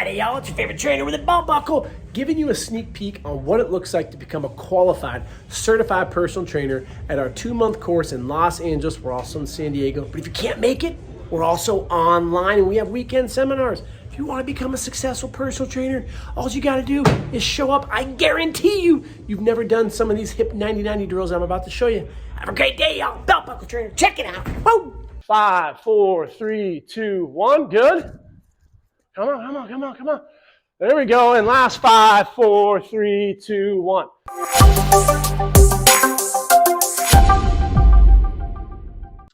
Friday, y'all. It's your favorite trainer with a belt buckle, giving you a sneak peek on what it looks like to become a qualified, certified personal trainer at our 2-month course in Los Angeles. We're also in San Diego. But if you can't make it, we're also online and we have weekend seminars. If you want to become a successful personal trainer, all you got to do is show up. I guarantee you've never done some of these hip 90-90 drills I'm about to show you. Have a great day, y'all. Belt buckle trainer. Check it out. Woo! 5, 4, 3, 2, 1. Good. Come on. There we go. And last 5, 4, 3, 2, 1.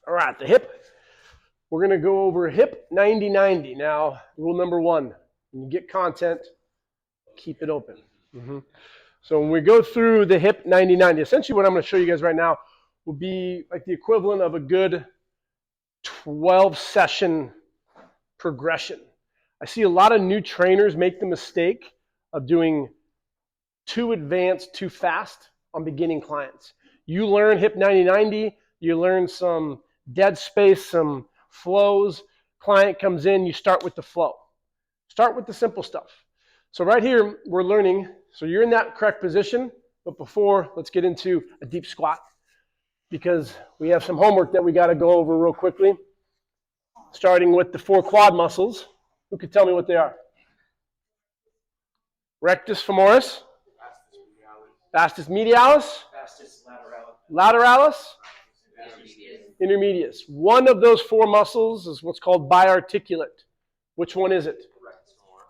All right, the hip. We're going to go over hip 90-90. Now, rule number 1, when you get content, keep it open. So when we go through the hip 90-90, essentially what I'm going to show you guys right now will be like the equivalent of a good 12-session progression. I see a lot of new trainers make the mistake of doing too advanced, too fast on beginning clients. You learn hip 90-90, you learn some dead space, some flows. Client comes in, you start with the flow. Start with the simple stuff. So right here, we're learning. So you're in that correct position, but before, let's get into a deep squat because we have some homework that we got to go over real quickly, starting with the 4 quad muscles. Who could tell me what they are? Rectus femoris, vastus medialis, lateralis, intermedius. One of those 4 muscles is what's called biarticulate. Which one is it?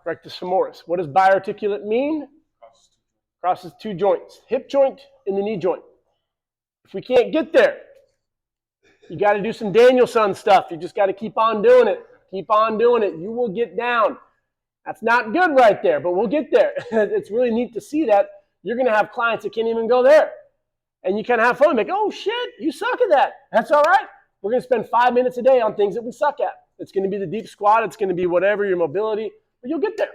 Rectus femoris. What does biarticulate mean? Crosses 2 joints, hip joint and the knee joint. If we can't get there, you got to do some Danielson stuff. You just got to keep on doing it. Keep on doing it. You will get down. That's not good right there, but we'll get there. It's really neat to see that. You're going to have clients that can't even go there. And you kind of have fun. Like, oh, shit, you suck at that. That's all right. We're going to spend 5 minutes a day on things that we suck at. It's going to be the deep squat. It's going to be whatever, your mobility. But you'll get there.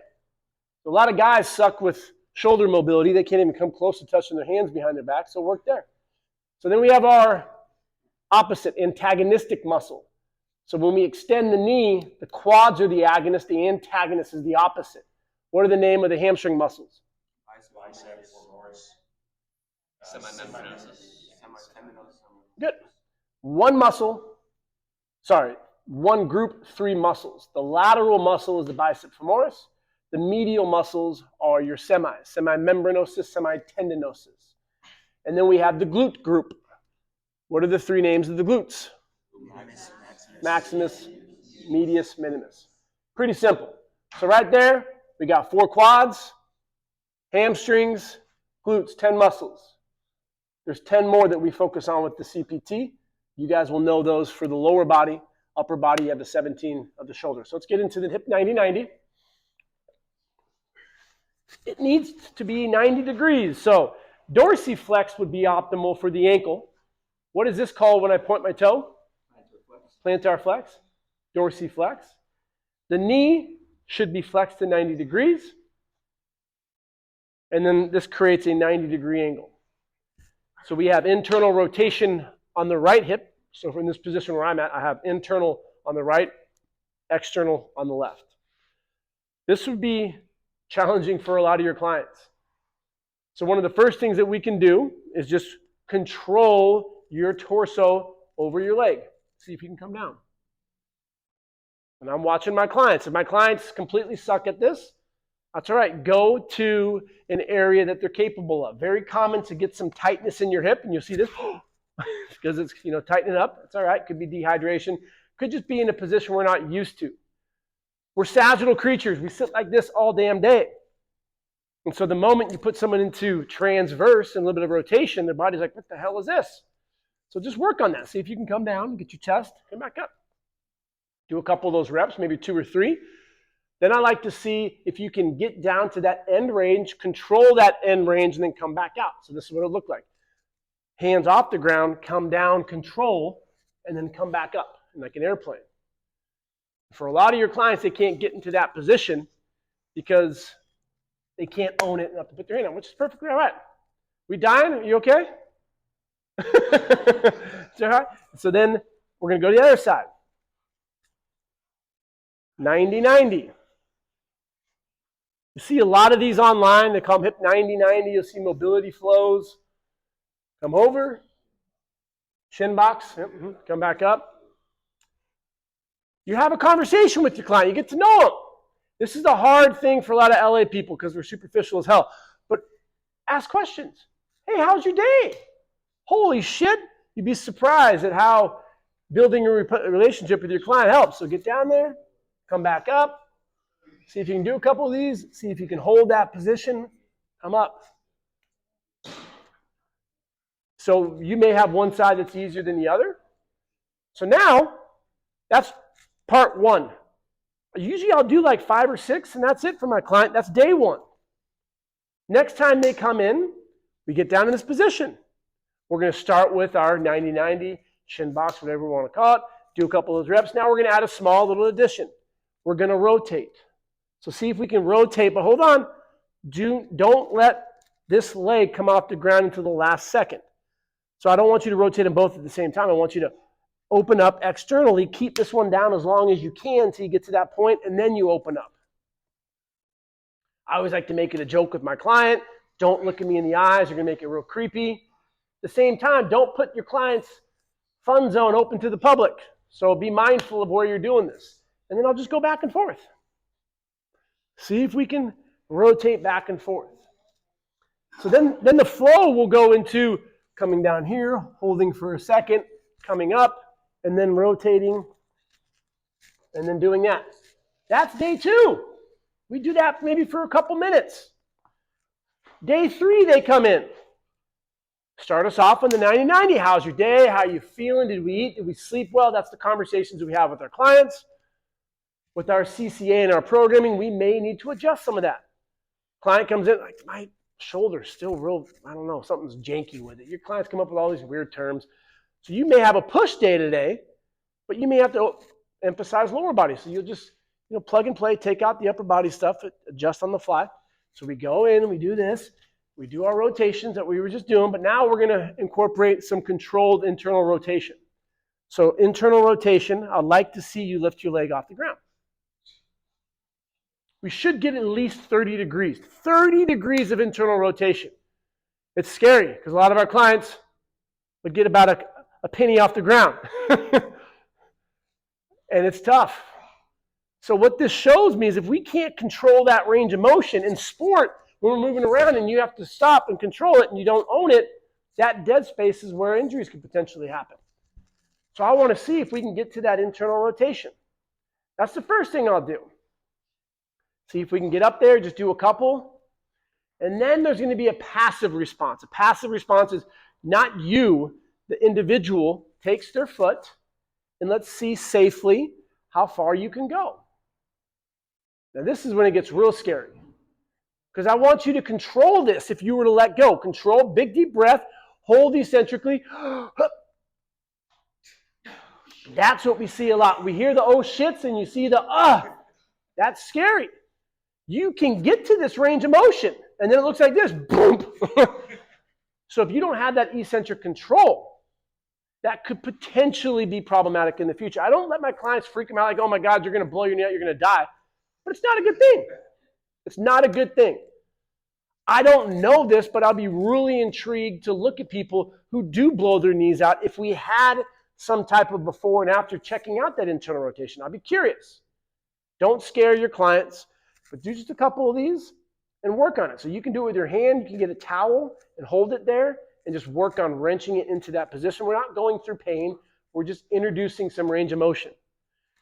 A lot of guys suck with shoulder mobility. They can't even come close to touching their hands behind their back, so work there. So then we have our opposite, antagonistic muscle. So when we extend the knee, the quads are the agonist, the antagonist is the opposite. What are the name of the hamstring muscles? Biceps, semimembranosus. Good. One group, 3 muscles. The lateral muscle is the bicep femoris. The medial muscles are your semimembranosus, semitendinosus. And then we have the glute group. What are the 3 names of the glutes? Maximus, medius, minimus. Pretty simple. So right there, we got 4 quads, hamstrings, glutes, 10 muscles. There's 10 more that we focus on with the CPT. You guys will know those for the lower body. Upper body, you have the 17 of the shoulder. So let's get into the hip 90-90. It needs to be 90 degrees. So dorsiflex would be optimal for the ankle. What is this called when I point my toe? Plantar flex, dorsiflex. The knee should be flexed to 90 degrees. And then this creates a 90-degree angle. So we have internal rotation on the right hip. So in this position where I'm at, I have internal on the right, external on the left. This would be challenging for a lot of your clients. So one of the first things that we can do is just control your torso over your leg. See if you can come down. And I'm watching my clients. If my clients completely suck at this, that's all right. Go to an area that they're capable of. Very common to get some tightness in your hip, and you'll see this because it's tightening up. It's all right. Could be dehydration. Could just be in a position we're not used to. We're sagittal creatures. We sit like this all damn day. And so the moment you put someone into transverse and a little bit of rotation, their body's like, what the hell is this? So just work on that. See if you can come down, get your chest, come back up. Do a couple of those reps, maybe 2 or 3. Then I like to see if you can get down to that end range, control that end range, and then come back out. So this is what it'll look like. Hands off the ground, come down, control, and then come back up like an airplane. For a lot of your clients, they can't get into that position because they can't own it enough to put their hand on, which is perfectly all right. We dying? Are you okay? It's all right. So then we're going to go to the other side. 90-90. You see a lot of these online. They call them hip 90-90. You'll see mobility flows. Come over. Shin box. Yep, come back up. You have a conversation with your client. You get to know them. This is the hard thing for a lot of LA people because we're superficial as hell. But ask questions. Hey, how's your day? Holy shit. You'd be surprised at how building a relationship with your client helps. So get down there, come back up, see if you can do a couple of these, see if you can hold that position, come up. So you may have one side that's easier than the other. So now, that's part one. Usually I'll do like 5 or 6, and that's it for my client. That's day one. Next time they come in, we get down in this position. We're going to start with our 90-90, shin box, whatever we want to call it, do a couple of those reps. Now we're going to add a small little addition. We're going to rotate. So see if we can rotate, but hold on. Don't let this leg come off the ground until the last second. So I don't want you to rotate them both at the same time. I want you to open up externally, keep this one down as long as you can until you get to that point, and then you open up. I always like to make it a joke with my client. Don't look at me in the eyes. You're going to make it real creepy. At the same time, don't put your client's fun zone open to the public. So be mindful of where you're doing this. And then I'll just go back and forth. See if we can rotate back and forth. So then the flow will go into coming down here, holding for a second, coming up, and then rotating, and then doing that. That's day 2. We do that maybe for a couple minutes. Day 3, they come in. Start us off on the 90-90. How's your day? How are you feeling? Did we eat? Did we sleep well? That's the conversations we have with our clients. With our CCA and our programming, we may need to adjust some of that. Client comes in, like, my shoulder's still real, I don't know, something's janky with it. Your clients come up with all these weird terms. So you may have a push day today, but you may have to emphasize lower body. So you'll just, plug and play, take out the upper body stuff, adjust on the fly. So we go in and we do this. We do our rotations that we were just doing, but now we're going to incorporate some controlled internal rotation. So internal rotation, I'd like to see you lift your leg off the ground. We should get at least 30 degrees. 30 degrees of internal rotation. It's scary because a lot of our clients would get about a penny off the ground. And it's tough. So what this shows me is if we can't control that range of motion in sport, when we're moving around and you have to stop and control it and you don't own it, that dead space is where injuries could potentially happen. So I want to see if we can get to that internal rotation. That's the first thing I'll do. See if we can get up there, just do a couple. And then there's going to be a passive response. A passive response is not you, the individual, takes their foot, and let's see safely how far you can go. Now this is when it gets real scary. Because I want you to control this if you were to let go. Control, big deep breath, hold eccentrically. That's what we see a lot. We hear the oh shits and you see the That's scary. You can get to this range of motion and then it looks like this. Boom. So if you don't have that eccentric control, that could potentially be problematic in the future. I don't let my clients freak them out like, oh my God, you're going to blow your knee out, you're going to die. But it's not a good thing. It's not a good thing. I don't know this, but I'll be really intrigued to look at people who do blow their knees out if we had some type of before and after checking out that internal rotation. I'll be curious. Don't scare your clients, but do just a couple of these and work on it. So you can do it with your hand. You can get a towel and hold it there and just work on wrenching it into that position. We're not going through pain. We're just introducing some range of motion.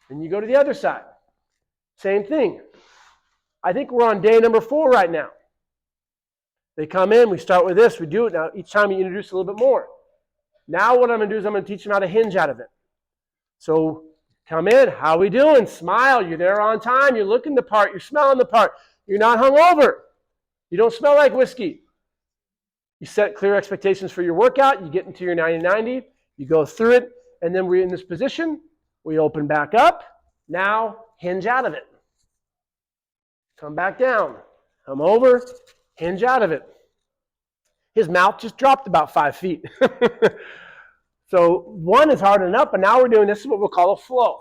And you go to the other side. Same thing. I think we're on day number 4 right now. They come in, we start with this, we do it. Now each time you introduce a little bit more. Now what I'm going to do is I'm going to teach them how to hinge out of it. So come in, how we doing? Smile, you're there on time, you're looking the part, you're smelling the part. You're not hungover. You don't smell like whiskey. You set clear expectations for your workout, you get into your 90-90, you go through it, and then we're in this position, we open back up, now hinge out of it. Come back down, come over, hinge out of it. His mouth just dropped about 5 feet. So 1 is hard enough, but now we're doing this is what we'll call a flow.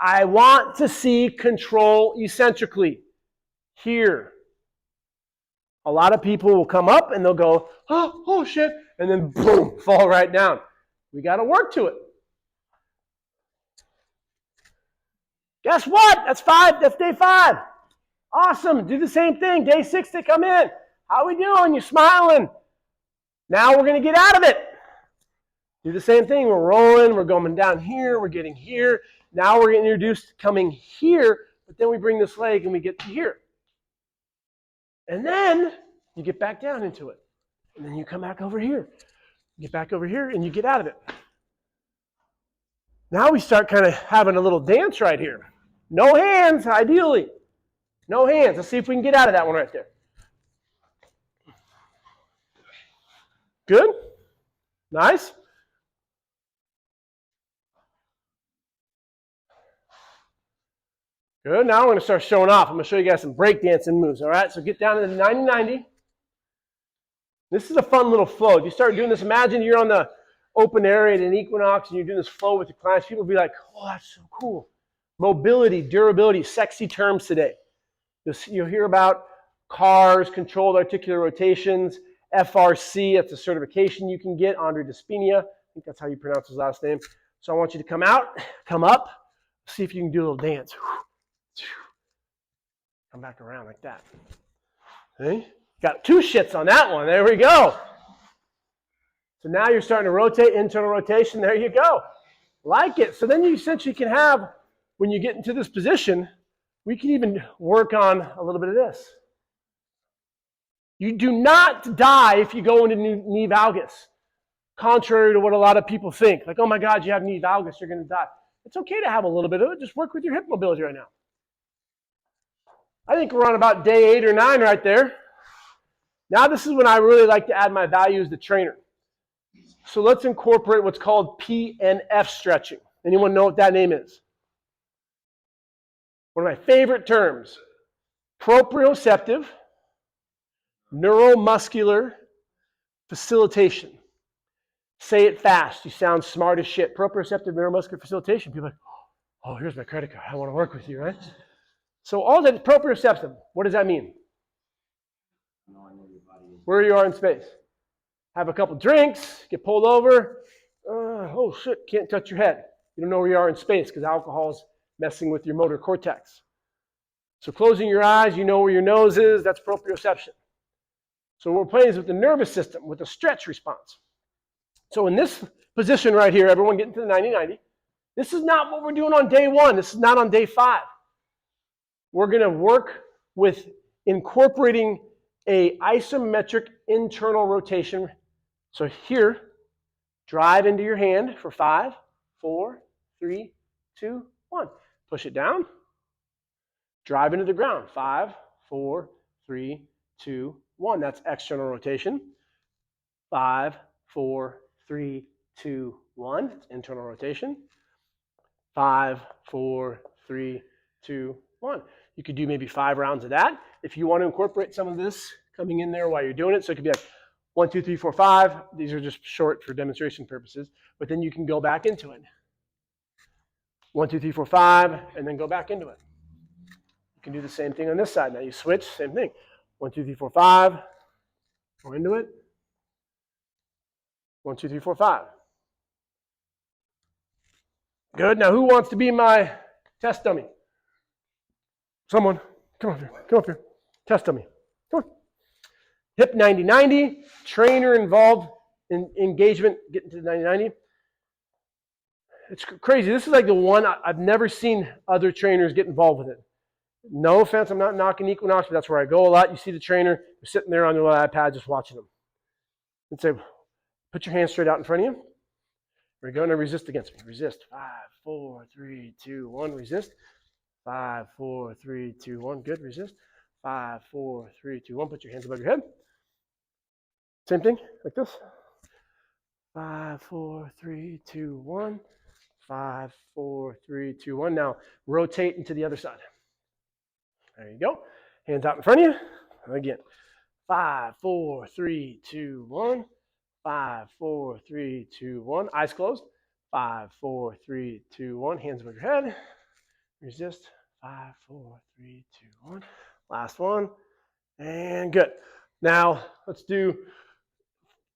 I want to see control eccentrically. here. A lot of people will come up and they'll go, oh shit, and then boom, fall right down. We got to work to it. Guess what? That's day 5. Awesome. Do the same thing. Day 6, they come in. How we doing? You're smiling. Now we're going to get out of it. Do the same thing. We're rolling. We're going down here. We're getting here. Now we're getting introduced coming here, but then we bring this leg and we get to here. And then you get back down into it. And then you come back over here. You get back over here and you get out of it. Now we start kind of having a little dance right here. No hands, ideally. No hands. Let's see if we can get out of that one right there. Good? Nice. Good. Now we're going to start showing off. I'm going to show you guys some breakdancing moves. All right? So get down to the 90-90. This is a fun little flow. If you start doing this, imagine you're on the open area at an equinox and you're doing this flow with your clients. People will be like, oh, that's so cool. Mobility, durability, sexy terms today. You'll hear about CARs, controlled articular rotations, FRC, that's a certification you can get, Andre Despina. I think that's how you pronounce his last name. So I want you to come out, come up, see if you can do a little dance. Come back around like that. Okay? Got 2 shits on that one. There we go. So now you're starting to rotate, internal rotation. There you go. Like it. So then you essentially can have, when you get into this position, we can even work on a little bit of this. You do not die if you go into knee valgus, contrary to what a lot of people think. Like, oh my God, you have knee valgus, you're going to die. It's okay to have a little bit of it. Just work with your hip mobility right now. I think we're on about day 8 or 9 right there. Now this is when I really like to add my value as the trainer. So let's incorporate what's called PNF stretching. Anyone know what that name is? One of my favorite terms. Proprioceptive neuromuscular facilitation. Say it fast. You sound smart as shit. Proprioceptive neuromuscular facilitation. People are like, oh, here's my credit card. I want to work with you, right? So all that proprioceptive, what does that mean? Where you are in space. Have a couple drinks, get pulled over. Oh shit, can't touch your head. You don't know where you are in space because alcohol's messing with your motor cortex. So closing your eyes, you know where your nose is, that's proprioception. So what we're playing is with the nervous system, with a stretch response. So in this position right here, everyone get into the 90-90. This is not what we're doing on day 1. This is not on day 5. We're going to work with incorporating a isometric internal rotation. So here, drive into your hand for 5, 4, 3, 2, 1. Push it down. Drive into the ground. 5, 4, 3, 2, 1. That's external rotation. 5, 4, 3, 2, 1. It's internal rotation. 5, 4, 3, 2, 1. You could do maybe 5 rounds of that. If you want to incorporate some of this coming in there while you're doing it, so it could be like 1, 2, 3, 4, 5. These are just short for demonstration purposes, but then you can go back into it. 1, 2, 3, 4, 5, and then go back into it. You can do the same thing on this side. Now you switch, same thing. 1, 2, 3, 4, 5. Go into it. 1, 2, 3, 4, 5. Good. Now who wants to be my test dummy? Someone. Come up here. Come up here. Test dummy. Come on. Hip 90-90. Trainer involved in engagement. Getting to the 90-90. It's crazy. This is like the one I've never seen other trainers get involved with it. No offense, I'm not knocking Equinox, but that's where I go a lot. You see the trainer, they're sitting there on their little iPad just watching them. And say, put your hands straight out in front of you. Here we go. Now resist against me. Resist. 5, 4, 3, 2, 1. Resist. 5, 4, 3, 2, 1. Good. Resist. 5, 4, 3, 2, 1. Put your hands above your head. Same thing, like this. 5, 4, 3, 2, 1. 5, 4, 3, 2, 1. Now rotate into the other side. There you go. Hands out in front of you. Again. 5, 4, 3, 2, 1. 5, 4, 3, 2, 1. Eyes closed. 5, 4, 3, 2, 1. Hands above your head. Resist. 5, 4, 3, 2, 1. Last one. And good. Now, let's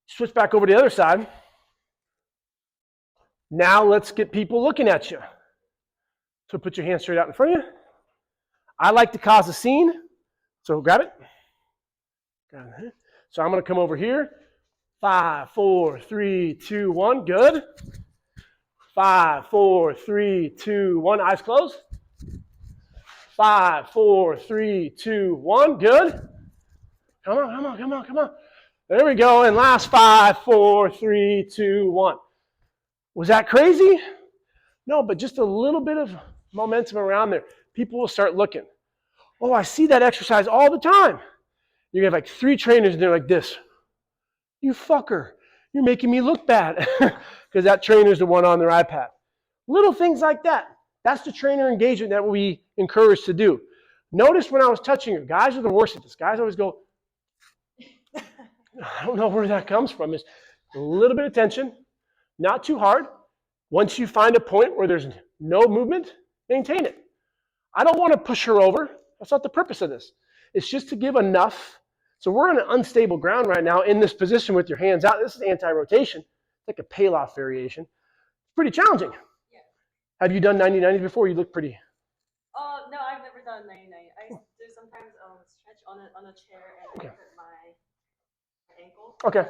switch back over to the other side. Now, let's get people looking at you. So put your hands straight out in front of you. I like to cause a scene. So grab it. So I'm going to come over here. 5, 4, 3, 2, 1. Good. 5, 4, 3, 2, 1. Eyes closed. 5, 4, 3, 2, 1. Good. Come on, come on, come on, come on. There we go. And last 5, 4, 3, 2, 1. Was that crazy? No, but just a little bit of momentum around there. People will start looking. Oh, I see that exercise all the time. You're going to have like 3 trainers and they're like this. You fucker. You're making me look bad. Because that trainer's the one on their iPad. Little things like that. That's the trainer engagement that we encourage to do. Notice when I was touching you, guys are the worst at this. Guys always go, I don't know where that comes from. It's a little bit of tension, not too hard. Once you find a point where there's no movement, maintain it. I don't want to push her over. That's not the purpose of this. It's just to give enough. So we're on an unstable ground right now in this position with your hands out. This is anti-rotation. It's like a Palloff variation. It's pretty challenging. Yeah. Have you done 90-90 before? You look pretty. No, I've never done 90-90. I do sometimes stretch on a chair and I put my ankle on my thigh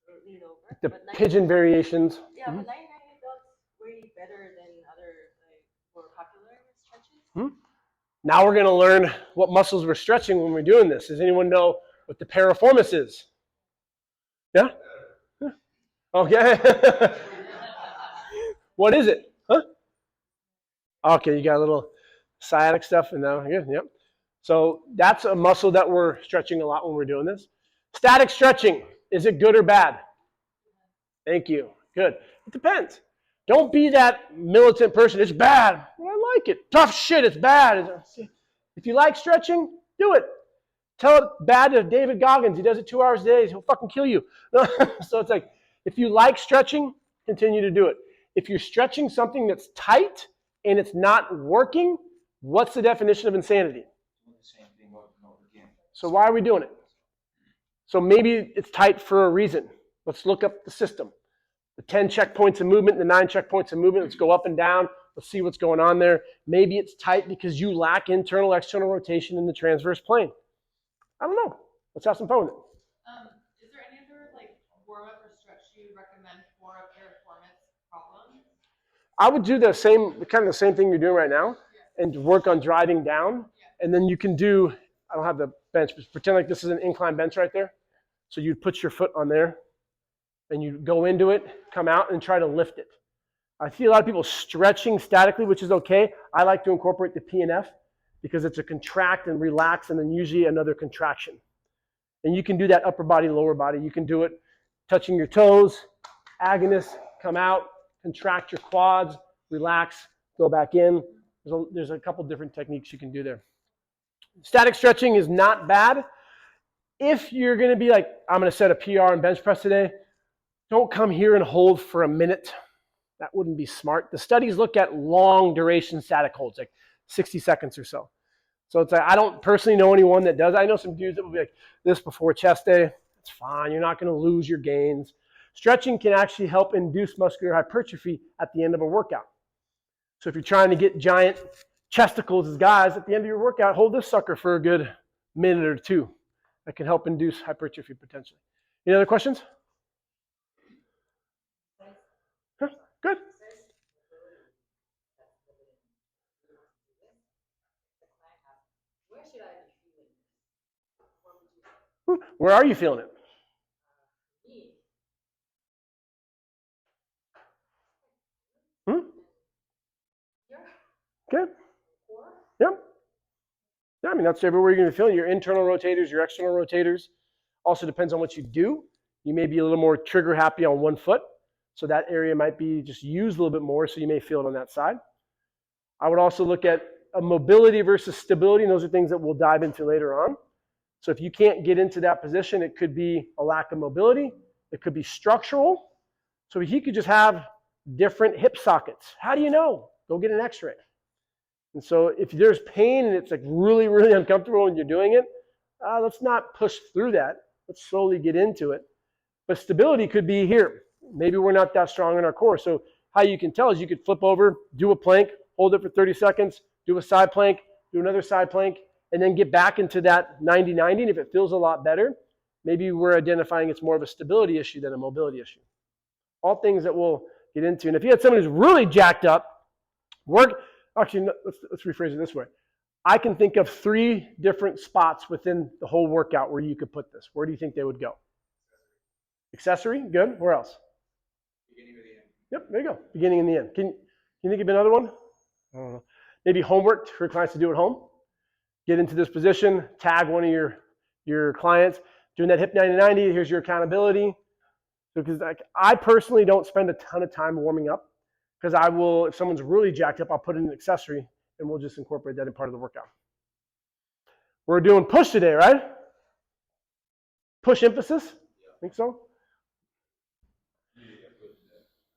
and lean over. The but pigeon variations. Yeah, but 90-90 does way better than other more popular stretches. Now we're going to learn what muscles we're stretching when we're doing this. Does anyone know what the piriformis is? Yeah? Okay. What is it? Huh? Okay, you got a little sciatic stuff and now, good, yep. So that's a muscle that we're stretching a lot when we're doing this. Static stretching, is it good or bad? Thank you, good. It depends. Don't be that militant person, it's bad. Well, I like it. Tough shit, it's bad. If you like stretching, do it. Tell it bad to David Goggins. He does it 2 hours a day. He'll fucking kill you. So it's like, if you like stretching, continue to do it. If you're stretching something that's tight and it's not working, what's the definition of insanity? So why are we doing it? So maybe it's tight for a reason. Let's look up the system. The 10 checkpoints of movement, the 9 checkpoints of movement. Let's go up and down. Let's see what's going on there. Maybe it's tight because you lack internal, external rotation in the transverse plane. I don't know. Let's have some fun with it. Is there any other warm-up or stretch you recommend for a piriformis problem? I would do kind of the same thing you're doing right now, and work on driving down. And then you can do, I don't have the bench, but pretend like this is an incline bench right there. So you'd put your foot on there, and you go into it, come out, and try to lift it. I see a lot of people stretching statically, which is okay. I like to incorporate the PNF because it's a contract and relax, and then usually another contraction. And you can do that upper body, lower body. You can do it touching your toes, agonist, come out, contract your quads, relax, go back in. There's a couple different techniques you can do there. Static stretching is not bad. If you're going to be like, I'm going to set a PR and bench press today, don't come here and hold for a minute. That wouldn't be smart. The studies look at long duration static holds, like 60 seconds or so. So it's like, I don't personally know anyone that does. I know some dudes that will be like this before chest day. It's fine. You're not going to lose your gains. Stretching can actually help induce muscular hypertrophy at the end of a workout. So if you're trying to get giant chesticles as guys, at the end of your workout, hold this sucker for a good minute or two. That can help induce hypertrophy potentially. Any other questions? Huh? Good. Where are you feeling it? Good. Yep. Yeah, I mean, that's everywhere you're going to feel it. Your internal rotators, your external rotators. Also depends on what you do. You may be a little more trigger happy on one foot. So that area might be just used a little bit more, so you may feel it on that side. I would also look at a mobility versus stability, and those are things that we'll dive into later on. So if you can't get into that position, it could be a lack of mobility. It could be structural. So he could just have different hip sockets. How do you know? Go get an x-ray. And so if there's pain and it's like really, really uncomfortable when you're doing it, let's not push through that. Let's slowly get into it. But stability could be here. Maybe we're not that strong in our core. So how you can tell is you could flip over, do a plank, hold it for 30 seconds, do a side plank, do another side plank, and then get back into that 90-90. And if it feels a lot better, maybe we're identifying it's more of a stability issue than a mobility issue. All things that we'll get into. And if you had someone who's really jacked up, let's rephrase it this way. I can think of 3 different spots within the whole workout where you could put this. Where do you think they would go? Accessory, good. Where else? Beginning or the end. Yep, there you go. Beginning and the end. Can you think of another one? I don't know. Maybe homework for clients to do at home. Get into this position, tag one of your clients, doing that hip 90-90. Here's your accountability. Because I personally don't spend a ton of time warming up, because I will, if someone's really jacked up, I'll put in an accessory and we'll just incorporate that in part of the workout. We're doing push today, right? Push emphasis? Think so?